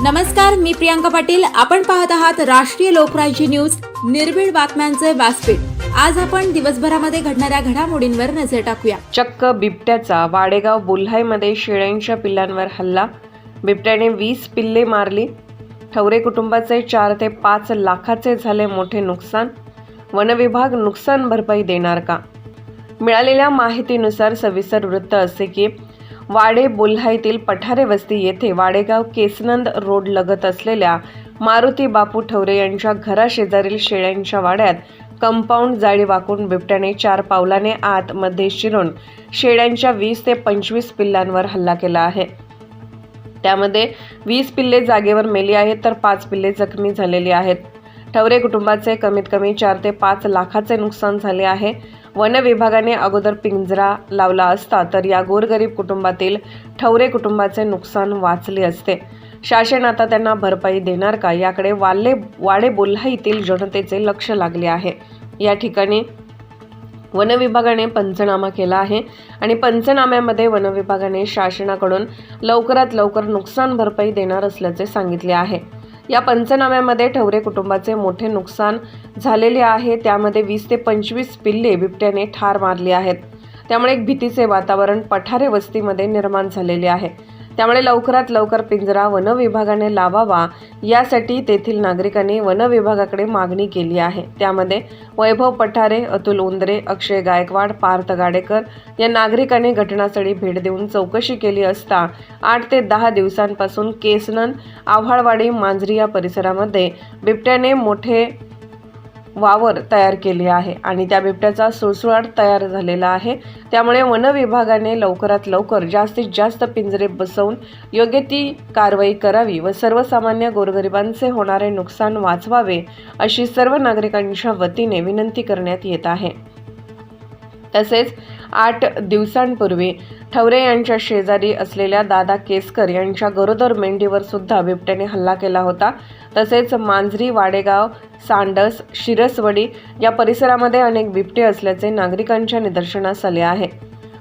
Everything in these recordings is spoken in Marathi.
नमस्कार, मी प्रियांका पाटील. आपण पाहत आहात राष्ट्रीय लोकराज्य न्यूज, निर्भीड बातम्यांचे व्यासपीठ. आज आपण दिवसभरामध्ये घडणाऱ्या घडामोडींवर नजर टाकूया. चक्क बिबट्याचा वाडेगाव बोल्हाईमध्ये शेळ्यांच्या पिल्लांवर हल्ला. बिबट्याने 20 पिल्ले मारली. ठवरे कुटुंबाचे 4 ते 5 लाखाचे झाले मोठे नुकसान. वनविभाग नुकसान भरपाई देणार का? मिळालेल्या माहितीनुसार सविस्तर वृत्त असे की वाडे बोल्हाईतील पठारे वस्ती येथे वाडेगाव केसनंद रोड लगत असलेल्या मारुती बापू ठवरे यांच्या घराशेजारील शेळ्यांच्या वाड्यात कंपाऊंड जाळी वाकून बिबट्याने 4 पावलाने आत मध्ये शिरून शेळ्यांच्या 20 ते 25 पिल्लांवर हल्ला केला आहे. त्यामध्ये 20 पिल्ले जागेवर मेली आहेत तर 5 पिल्ले जखमी झालेली आहेत. ठवरे कुटुंबाचे कमीत कमी 4 ते 5 लाखाचे नुकसान झाले आहे. वन विभागाने अगोदर पिंजरा लावला असता तर या गोरगरीब कुटुंबातील ठवरे कुटुंबाचे नुकसान वाचले असते. शासन आता त्यांना भरपाई देणार का याकडे वाडे बोल्हाईतील जनतेचे लक्ष लागले आहे. या ठिकाणी वन विभागाने पंचनामा केला आहे आणि पंचनाम्यामध्ये वन विभागाने शासनाकडून लवकरात लवकर नुकसान भरपाई देणार असल्याचे सांगितले आहे. या पंचनाम्यामध्ये ठवरे कुटुंबाचे मोठे नुकसान झालेले आहे. त्यामध्ये 20 ते 25 पिल्ले बिबट्याने ठार मारली आहेत. त्यामुळे एक भीतीचे वातावरण पठारे वस्तीमध्ये निर्माण झालेले आहे. त्यामुळे लवकरात लवकर पिंजरा वन विभागाने लावावा यासाठी तेथील नागरिकांनी वन विभागाकडे मागणी केली आहे. त्यामध्ये वैभव पठारे, अतुल उंदरे, अक्षय गायकवाड, पार्थ गाडेकर या नागरिकांनी घटनास्थळी भेट देऊन चौकशी केली असता 8 ते 10 दिवसांपासून केसनंद, आव्हाळवाडी, मांजरी या परिसरामध्ये बिबट्याने मोठे वावर तयार केले आहे आणि त्या बिबट्याचा सुळसुळाट तयार झालेला आहे. त्यामुळे वन विभागाने लवकरात लवकर जास्तीत जास्त पिंजरे बसवून योग्य ती कारवाई करावी व सर्वसामान्य गोरगरिबांचे होणारे नुकसान वाचवावे अशी सर्व नागरिकांच्या वतीने विनंती करण्यात येत आहे. तसेच 8 दिवसांपूर्वी ठवरे यांच्या शेजारी असलेल्या दादा केसकर यांच्या गरोदर मेंढीवर सुद्धा बिबट्याने हल्ला केला होता. तसेच मांजरी, वाडेगाव, सांडस, शिरसवडी या परिसरामध्ये अनेक बिबटे असल्याचे नागरिकांच्या निदर्शनास आले आहे.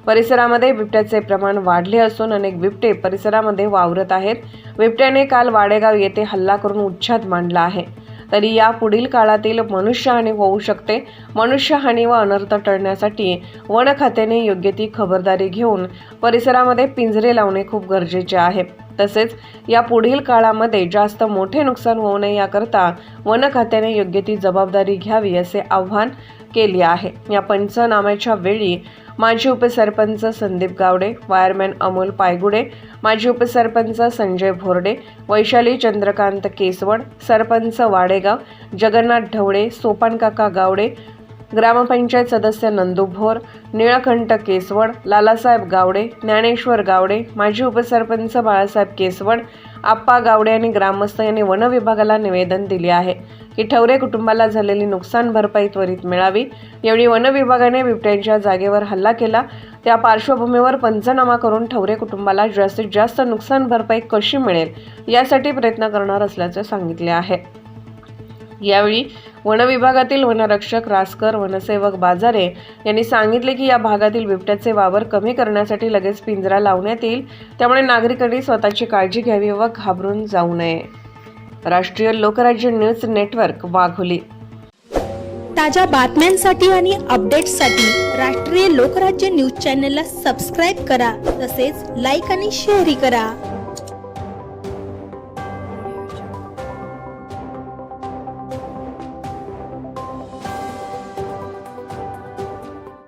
परिसरामध्ये बिबट्याचे प्रमाण वाढले असून अनेक बिबटे परिसरामध्ये वावरत आहेत. बिबट्याने काल वाडेगाव येथे हल्ला करून उच्छाद मांडला आहे. तरी या पुढील काळातील मनुष्यहानी होऊ शकते. मनुष्यहानी व अनर्थ टळण्यासाठी वन खात्याने योग्य ती खबरदारी घेऊन परिसरामध्ये पिंजरे लावणे खूप गरजेचे आहे. तसेच या पुढील काळामध्ये जास्त मोठे नुकसान होऊ नये याकरता वन खात्याने योग्य ती जबाबदारी घ्यावी असे आवाहन केले आहे. या पंचनाम्याच्या वेळी माजी उपसरपंच संदीप गावडे, वायरमॅन अमोल पायगुडे, माजी उपसरपंच संजय भोरडे, वैशाली चंद्रकांत केसवड, सरपंच वाडेगाव जगन्नाथ ढवळे, सोपानकाका गावडे, ग्रामपंचायत सदस्य नंदू भोर, निळकंठ केसवड, लालासाहेब गावडे, ज्ञानेश्वर गावडे, माजी उपसरपंच बाळासाहेब केसवड, आप्पा गावडे आणि ग्रामस्थ यांनी वन विभागाला निवेदन दिले आहे की ठवरे कुटुंबाला झालेली नुकसान भरपाई त्वरित मिळावी. यावेळी वन विभागाने बिबट्यांच्या जागेवर हल्ला केला. त्या पार्श्वभूमीवर पंचनामा करून ठवरे कुटुंबाला जास्तीत जास्त नुकसान भरपाई कशी मिळेल यासाठी प्रयत्न करणार असल्याचे सांगितले आहे. यावेळी वन विभागातील वनरक्षक रासकर, वनसेवक बाजारे यांनी सांगितले की या भागातील बिबट्याचे वावर कमी करण्यासाठी लगेच पिंजरा लावण्यात येईल. त्यामुळे नागरिकांनी स्वतःची काळजी घ्यावी व घाबरून जाऊ नये. राष्ट्रीय लोकराज्य न्यूज नेटवर्क, वाघोली. ताज्या बातम्यांसाठी आणि अपडेट्ससाठी राष्ट्रीय लोकराज्य न्यूज चॅनलला सबस्क्राईब करा. तसेच लाईक आणि शेअरही करा.